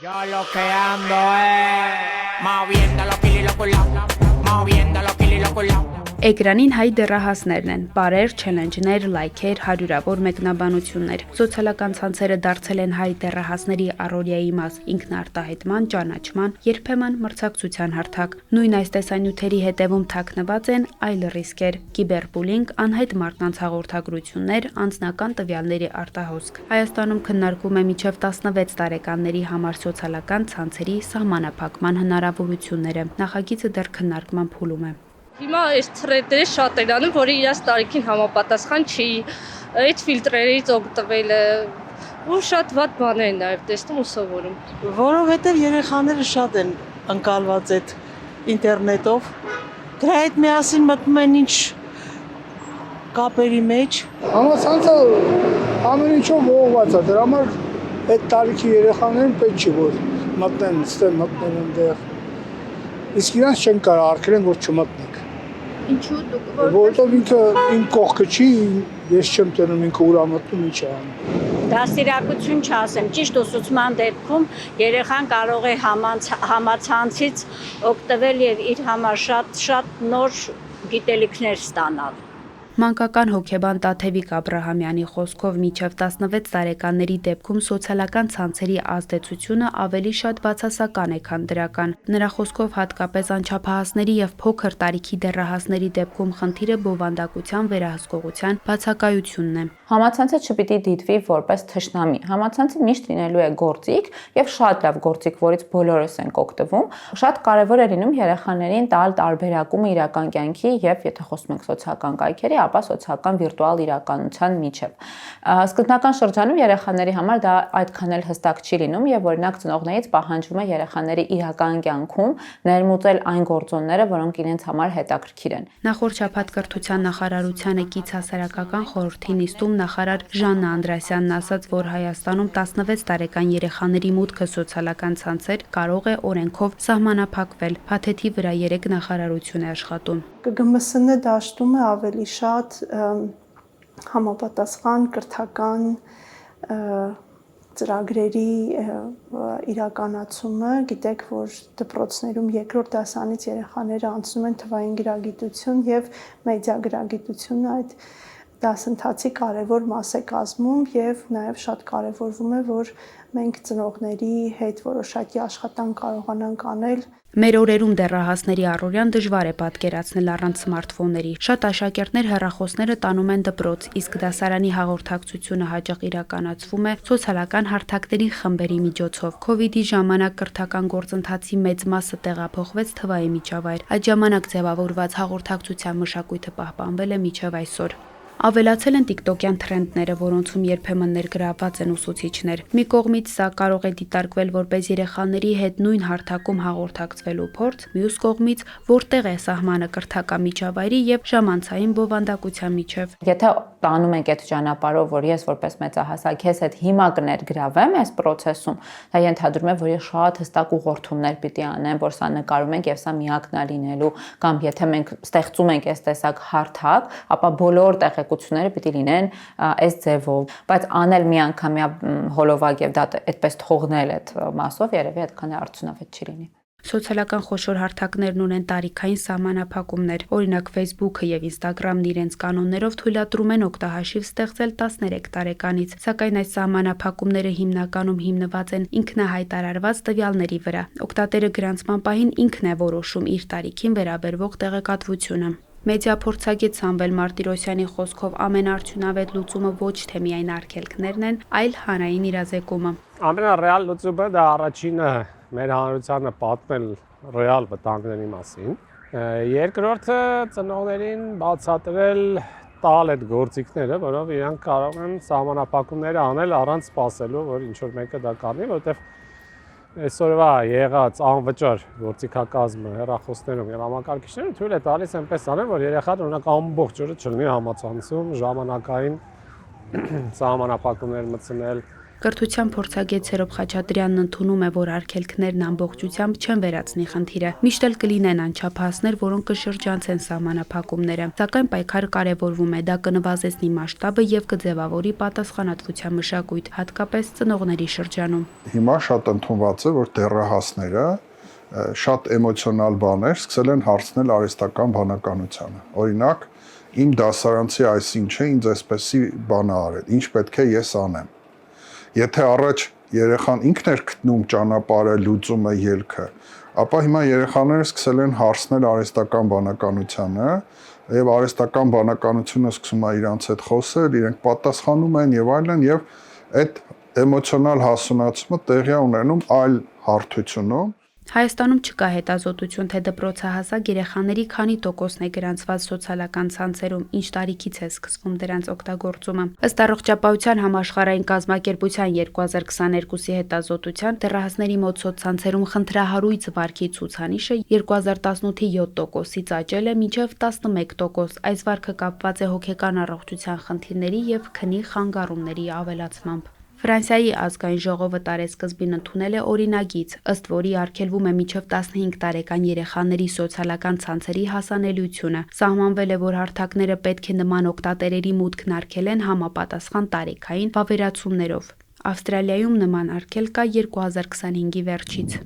Yo lo que ando es moviendo los kilos y los culados, moviendo los kilos y los culados. Էկրանին հայ դեռահասներն են, բարեր, չելենջներ, լայքեր, հարյուրավոր մեկնաբանություններ։ Սոցիալական ցանցերը դարձել են հայ դեռահասների առօրյայի մաս, ինքնարտահայտման, ճանաչման, երբեմն մրցակցության հարթակ։ Նույն այս տեսանյութերի հետևում թաքնված են այլ ռիսկեր՝ կիբերբուլինգ, անհայտ մարդկանց հաղորդագրություններ, անձնական տվյալների արտահոսք։ Հայաստանում քննարկվում է մինչև 16 տարեկանների համար սոցիալական ցանցերի սահմանափակման հնարավորությունները։ Նախագիծը դեռ քննարկման փուլում է։ Հիմա այս թրեդերը շատ են անում, որը իրաց տարիքին համապատասխան չի, այդ ֆիլտրերից օգտվելը ու շատ վատ բաներ են նաև տեսնում ու սովորում։ Որովհետև երեխաները շատ են ընկալված այդ ինտերնետով, դրա հետ միասին մտնում են ինչ կապերի մեջ։ Համացանցը ամեն ինչով ողողված է, դրա համար այդ տարիքի երեխաներին պետք չի որ մտնեն, ստեն մտնեն այնտեղ։ Իսկ իրանց չեն կարող արգելեն, որ չմտնեք։ Ինչու դուք Որտեղ ինքը իմ կողքը չի, ես չեմ տենում ինքը ուրա մտնում ինչ է անում։ Դաստիարակություն չասեմ, ճիշտ ուսուցման դեպքում երեխան կարող է համացանցից օգտվել եւ իր համար շատ նոր գիտելիքներ ստանալ։ Մանկական հոգեբան Տաթևիկ Աբրահամյանի խոսքով մինչև 16 տարեկանների դեպքում սոցիալական ցանցերի ազդեցությունը ավելի շատ բացասական է, քան դրական։ Նրա խոսքով հատկապես անչափահասների եւ փոքր տարիքի դեռահասների դեպքում խնդիրը բովանդակության վերահսկողության բացակայությունն է։ Համացանցը չպիտի դիտվի որպես թշնամի։ Համացանցը միշտ լինելու է գործիք եւ շատ լավ գործիք, որից բոլորս ենք օգտվում։ Շատ կարեւոր է լինում երեխաներին տալ տարբերակումը իրական կյանքի եւ եթե խոսում ենք սոցիալական կայքերի, ապա սոցիալական վիրտուալ իրականության միջև։ Սկզբնական շրջանում երեխաների համար դա այդքան էլ հստակ չի լինում եւ օրինակ ծնողներից պահանջվում է երեխաների իրական կյանքում ներմուծել այն գործոնները, որոնք իրենց համար հետաքրքիր են։ Նախորդ շաբաթ կրթության նախարարությանը կից հասարակական խորհրդի նիստում նախարար Ժաննա Անդրասյանն ասաց, որ Հայաստանում 16 տարեկան երեխաների մուտքը սոցիալական ցանցեր կարող է օրենքով սահմանափակվել։ Փաթեթի վրա 3 նախարարություն է աշխատում։ ԿԳՄՍՆ դաշտում է ավելի շատ համապատասխան կրթական ծրագրերի իրականացումը, գիտեք, որ դպրոցներում երկրորդ դասանից երեխաները անցնում են թվային գրագիտություն եւ մեդիա գրագիտությունը այդ դասընթացի կարևոր մաս է կազմում եւ նաեւ շատ կարևորվում է, որ մենք ծնողների հետ որոշակի աշխատանք կարողանանք անել։ Մեր օրերում դեռահասների առօրյան դժվար է պատկերացնել առանց սմարթֆոնների։ Շատ աշակերտներ հեռախոսները տանում են դպրոց, իսկ դասարանի հաղորդակցությունը հաճախ իրականացվում է սոցիալական հարթակների խմբերի միջոցով։ Քովիդի ժամանակ կրթական գործընթացի մեծ մասը տեղափոխվեց թվային միջավայր։ Այդ ժամանակ ձևավորված հաղորդակցության մշակույթը պահպանվել է մինչև այսօր։ Ավելացել են տիկտոկյան թրենդները, որոնցում երբեմն ներգրավված են ուսուցիչներ։ Մի կողմից սա կարող է դիտարկվել որպես երեխաների հետ նույն հարթակում հաղորդակցվելու փորձ, մյուս կողմից որտեղ է սահմանը կրթական միջավայրի եւ ժամանցային բովանդակության միջև։ Եթե տանում ենք այդ ճանապարհով, որ ես որպես մեծահասակ ես այդ հիմա կներգրավեմ այս process-ում, դա ենթադրում է, որ ես շատ հստակ ուղղորդումներ պիտի անեմ, որ սա նկարում ենք եւ սա միակն է լինելու, կամ եթե մենք ստեղծում ենք այս տեսակ հարթակ, ապա բոլոր տեղեկությունները պիտի լինեն այս ձևով, բայց անել միանգամյա հոլովակ եւ դա այդպես թողնել այդ մասով երևի այդքան արդյունավետ չի լինի։ Սոցիալական խոշոր հարթակներն ունեն տարիքային սահմանափակումներ, օրինակ Facebook-ը եւ Instagram-ն իրենց կանոններով թույլատրում են օգտահաշիվ ստեղծել 13 տարեկանից, սակայն այս սահմանափակումները հիմնականում հիմնված են ինքնահայտարարված տվյալների վրա։ Օգտատերը գրանցման պահին ինքն է որոշում իր տարիքին վերաբերվող տեղեկատվությունը։ Մեդիա փորձագետ Սամվել Մարտիրոսյանի խոսքով ամենաարդյունավետ լուծումը ոչ թե միայն արգելքներն են, այլ հանրային իրազեկումը։ Ամենառեալ լուծումը դա առաջինը մեր հանրությանը պատմել ռեալ վտանգների մասին։ Երկրորդը ծնողներին բացատրել տալ այդ գործիքները, որով իրանք կարող են սահմանափակումները անել առանց սպասելու, որ ինչ-որ մեկը դա կանի, որովհետև այսօրվա եղած անվճար գործիքակազմը հեռախոսներում եւ համակարգիչներում թույլ է տալիս այնպես անել, որ երեխան օրինակ ամբողջ օրը չլինի համացանցում, ժամանակային սահմանափակումներ մտցնել, Կրթության փորձագետ Սերոբ Խաչատրյանն ընդունում է, որ արգելքներն ամբողջությամբ չեն վերացնի խնդիրը։ Միշտ էլ կլինեն անչափահասներ, որոնք կշրջանցեն սահմանափակումները։ Սակայն պայքարը կարևորվում է, դա կնվազեցնի մասշտաբը եւ կձևավորի պատասխանատվության մշակույթ, հատկապես ծնողների շրջանում։ Հիմա շատ ընդունված է, որ դեռահասները շատ էմոցիոնալ բաներ սկսել են հարցնել արհեստական բանականությանը։ Օրինակ, իմ դասարանցի այսինչը ինձ այսպեսի բան արել, ինչ պետք է ես անեմ։ Եթե առաջ երեխան ինքն էր գտնում ճանապարհը, լուծումը, ելքը, ապա հիմա երեխաները սկսել են հարցնել արհեստական բանականությանը, եւ արհեստական բանականությունը սկսում է իրանց հետ խոսել, իրենք պատասխանում են եւ այլն, եւ այդ էմոցիոնալ հասունացումը տեղի է ունենում այլ հարթությունում։ Հայաստանում չկա հետազոտություն, թե դպրոցահասակ երեխաների քանի տոկոսն է գրանցված սոցիալական ցանցերում, ինչ տարիքից է սկսվում դրանց օգտագործումը։ Ըստ Առողջապահության համաշխարհային կազմակերպության 2022-ի հետազոտության, դեռահասների մոտ սոցցանցերում խնդրահարույց վարքի ցուցանիշը 2018-ի 7%-ից աճել է մինչև 11%։ Այս վարքը կապված է հոգեկան առողջության խնդիրների եւ քնի խանգարումների ավելացմամբ։ Ֆրանսիայի ազգային ժողովը տարեսկզբին ընդունել է օրինագիծ, ըստ որի արգելվում է մինչև 15 տարեկան երեխաների սոցիալական ցանցերի հասանելիությունը։ Սահմանվել է, որ հարթակները պետք է նման օգտատերերի մուտքն արգելեն համապատասխան տարիքային վավերացումներով։ Ավստրալիայում նման արգել կա 2025-ի վերջից։